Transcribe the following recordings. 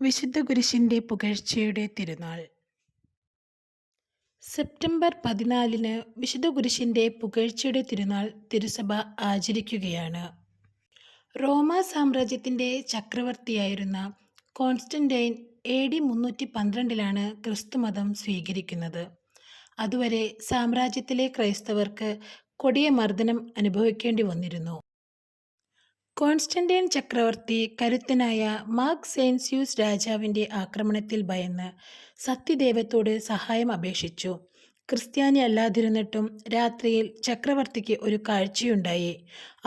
വിശുദ്ധ കുരിശിൻ്റെ പുകഴ്ചയുടെ തിരുനാൾ. സെപ്റ്റംബർ 14 വിശുദ്ധ കുരിശിൻ്റെ പുകഴ്ചയുടെ തിരുനാൾ തിരുസഭ ആചരിക്കുകയാണ്. റോമാ സാമ്രാജ്യത്തിൻ്റെ ചക്രവർത്തിയായിരുന്ന കോൺസ്റ്റന്റൈൻ AD 312 ക്രിസ്തുമതം സ്വീകരിക്കുന്നത്. അതുവരെ സാമ്രാജ്യത്തിലെ ക്രൈസ്തവർക്ക് കൊടിയ മർദ്ദനം അനുഭവിക്കേണ്ടി വന്നിരുന്നു. കോൺസ്റ്റന്റൈൻ ചക്രവർത്തി കരുത്തനായ മാക്സേൻസ്യൂസ് രാജാവിൻ്റെ ആക്രമണത്തിൽ ഭയന്ന് സത്യദൈവത്തോട് സഹായം അപേക്ഷിച്ചു. ക്രിസ്ത്യാനി അല്ലാതിരുന്നിട്ടും രാത്രിയിൽ ചക്രവർത്തിക്ക് ഒരു കാഴ്ചയുണ്ടായി.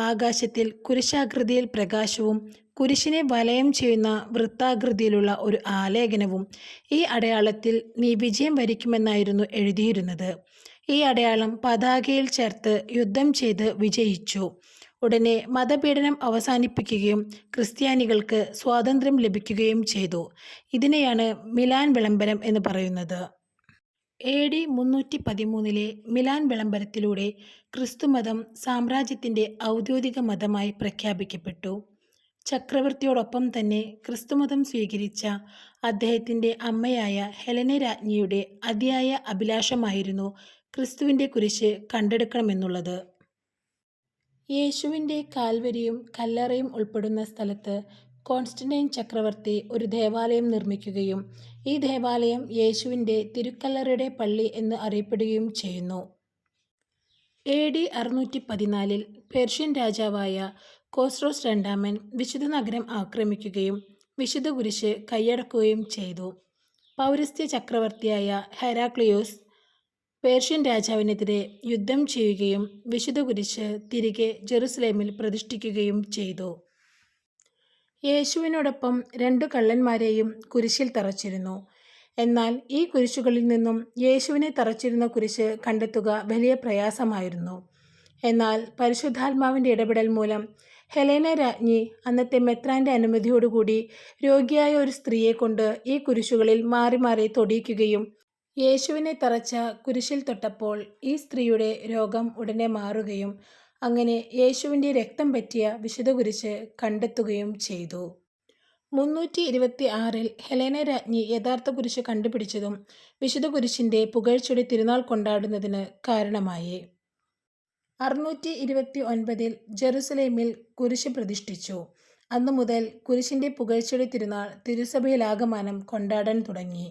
ആകാശത്തിൽ കുരിശാകൃതിയിൽ പ്രകാശവും കുരിശിനെ വലയം ചെയ്യുന്ന വൃത്താകൃതിയിലുള്ള ഒരു ആലേഖനവും. ഈ അടയാളത്തിൽ നീ വിജയം വരിക്കുമെന്നായിരുന്നു എഴുതിയിരുന്നത്. ഈ അടയാളം പതാകയിൽ ചേർത്ത് യുദ്ധം ചെയ്ത് വിജയിച്ചു. ഉടനെ മതപീഡനം അവസാനിപ്പിക്കുകയും ക്രിസ്ത്യാനികൾക്ക് സ്വാതന്ത്ര്യം ലഭിക്കുകയും ചെയ്തു. ഇതിനെയാണ് മിലാൻ വിളംബരം എന്ന് പറയുന്നത്. AD 313 മിലാൻ വിളംബരത്തിലൂടെ ക്രിസ്തുമതം സാമ്രാജ്യത്തിൻ്റെ ഔദ്യോഗിക മതമായി പ്രഖ്യാപിക്കപ്പെട്ടു. ചക്രവർത്തിയോടൊപ്പം തന്നെ ക്രിസ്തുമതം സ്വീകരിച്ച അദ്ദേഹത്തിൻ്റെ അമ്മയായ ഹെലന രാജ്ഞിയുടെ അതിയായ അഭിലാഷമായിരുന്നു ക്രിസ്തുവിൻ്റെ കുരിശ് കണ്ടെടുക്കണമെന്നുള്ളത്. യേശുവിൻ്റെ കാൽവരിയും കല്ലറയും ഉൾപ്പെടുന്ന സ്ഥലത്ത് കോൺസ്റ്റന്റൈൻ ചക്രവർത്തി ഒരു ദേവാലയം നിർമ്മിക്കുകയും ഈ ദേവാലയം യേശുവിൻ്റെ തിരുക്കല്ലറയുടെ പള്ളി എന്ന് അറിയപ്പെടുകയും ചെയ്യുന്നു. AD 614 പേർഷ്യൻ രാജാവായ കോസ്റോസ് രണ്ടാമൻ വിശുദ്ധ നഗരം ആക്രമിക്കുകയും വിശുദ്ധ കുരിശ് കൈയടക്കുകയും ചെയ്തു. പൗരസ്ത്യ ചക്രവർത്തിയായ ഹെരാക്ലിയോസ് പേർഷ്യൻ രാജാവിനെതിരെ യുദ്ധം ചെയ്യുകയും വിശുദ്ധ കുരിശ് തിരികെ ജെറുസലേമിൽ പ്രതിഷ്ഠിക്കുകയും ചെയ്തു. യേശുവിനോടൊപ്പം 2 കള്ളന്മാരെയും കുരിശിൽ തറച്ചിരുന്നു. എന്നാൽ ഈ കുരിശുകളിൽ നിന്നും യേശുവിനെ തറച്ചിരുന്ന കുരിശ് കണ്ടെത്തുക വലിയ പ്രയാസമായിരുന്നു. എന്നാൽ പരിശുദ്ധാത്മാവിൻ്റെ ഇടപെടൽ മൂലം ഹെലേന രാജ്ഞി അന്നത്തെ മെത്രാൻ്റെ അനുമതിയോടുകൂടി രോഗിയായ ഒരു സ്ത്രീയെ കൊണ്ട് ഈ കുരിശുകളിൽ മാറി മാറി തൊടിയിക്കുകയും യേശുവിനെ തറച്ച കുരിശിൽ തൊട്ടപ്പോൾ ഈ സ്ത്രീയുടെ രോഗം ഉടനെ മാറുകയും അങ്ങനെ യേശുവിൻ്റെ രക്തം പറ്റിയ വിശുദ്ധ കുരിശ് കണ്ടെത്തുകയും ചെയ്തു. 326 ഹെലേന രാജ്ഞി യഥാർത്ഥ കുരിശ് കണ്ടുപിടിച്ചതും വിശുദ്ധ കുരിശിൻ്റെ പുകഴ്ചയുടെ തിരുനാൾ കൊണ്ടാടുന്നതിന് കാരണമായി. 629 ജെറുസലേമിൽ കുരിശ് പ്രതിഷ്ഠിച്ചു. അന്നു മുതൽ കുരിശിൻ്റെ പുകഴ്ചയുടെ തിരുനാൾ തിരുസഭയിലാകമാനം കൊണ്ടാടാൻ തുടങ്ങി.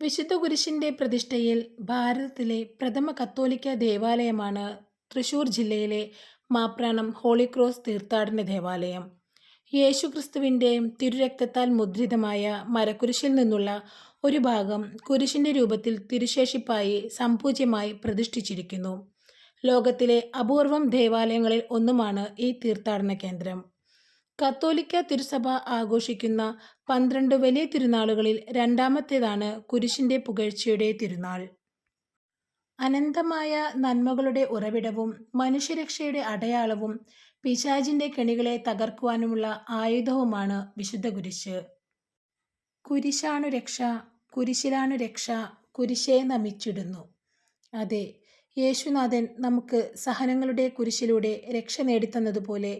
വിശുദ്ധ കുരിശിൻ്റെ പ്രതിഷ്ഠയിൽ ഭാരതത്തിലെ പ്രഥമ കത്തോലിക്ക ദേവാലയമാണ് തൃശ്ശൂർ ജില്ലയിലെ മാപ്രാണം ഹോളി ക്രോസ് തീർത്ഥാടന ദേവാലയം. യേശുക്രിസ്തുവിൻ്റെ തിരുരക്തത്താൽ മുദ്രിതമായ മരക്കുരിശിൽ നിന്നുള്ള ഒരു ഭാഗം കുരിശിൻ്റെ രൂപത്തിൽ തിരുശേഷിപ്പായി സംപൂജ്യമായി പ്രതിഷ്ഠിച്ചിരിക്കുന്നു. ലോകത്തിലെ അപൂർവം ദേവാലയങ്ങളിൽ ഒന്നുമാണ് ഈ തീർത്ഥാടന കേന്ദ്രം. കത്തോലിക്ക തിരുസഭ ആഘോഷിക്കുന്ന 12 വലിയ തിരുനാളുകളിൽ രണ്ടാമത്തേതാണ് കുരിശിൻ്റെ പുകഴ്ചയുടെ തിരുനാൾ. അനന്തമായ നന്മകളുടെ ഉറവിടവും മനുഷ്യരക്ഷയുടെ അടയാളവും പിശാചിൻ്റെ കെണികളെ തകർക്കുവാനുമുള്ള ആയുധവുമാണ് വിശുദ്ധ കുരിശ്. കുരിശാണു രക്ഷ, കുരിശിലാണു രക്ഷ, കുരിശേ നമിച്ചിടുന്നു. അതെ, യേശുനാഥൻ നമുക്ക് സഹനങ്ങളുടെ കുരിശിലൂടെ രക്ഷ നേടിത്തന്നതുപോലെ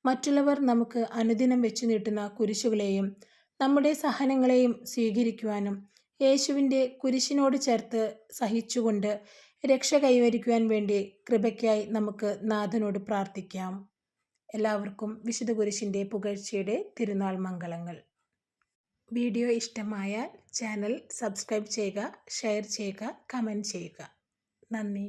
മറ്റുള്ളവർ നമുക്ക് അനുദിനം വെച്ചു നീട്ടുന്ന കുരിശുകളെയും നമ്മുടെ സഹനങ്ങളെയും സ്വീകരിക്കുവാനും യേശുവിൻ്റെ കുരിശിനോട് ചേർത്ത് സഹിച്ചുകൊണ്ട് രക്ഷ കൈവരിക്കുവാൻ വേണ്ടി കൃപയ്ക്കായി നമുക്ക് നാഥനോട് പ്രാർത്ഥിക്കാം. എല്ലാവർക്കും വിശുദ്ധ കുരിശിൻ്റെ പുകഴ്ചയുടെ തിരുനാൾ മംഗളങ്ങൾ. വീഡിയോ ഇഷ്ടമായാൽ ചാനൽ സബ്സ്ക്രൈബ് ചെയ്യുക, ഷെയർ ചെയ്യുക, കമൻറ്റ് ചെയ്യുക. നന്ദി.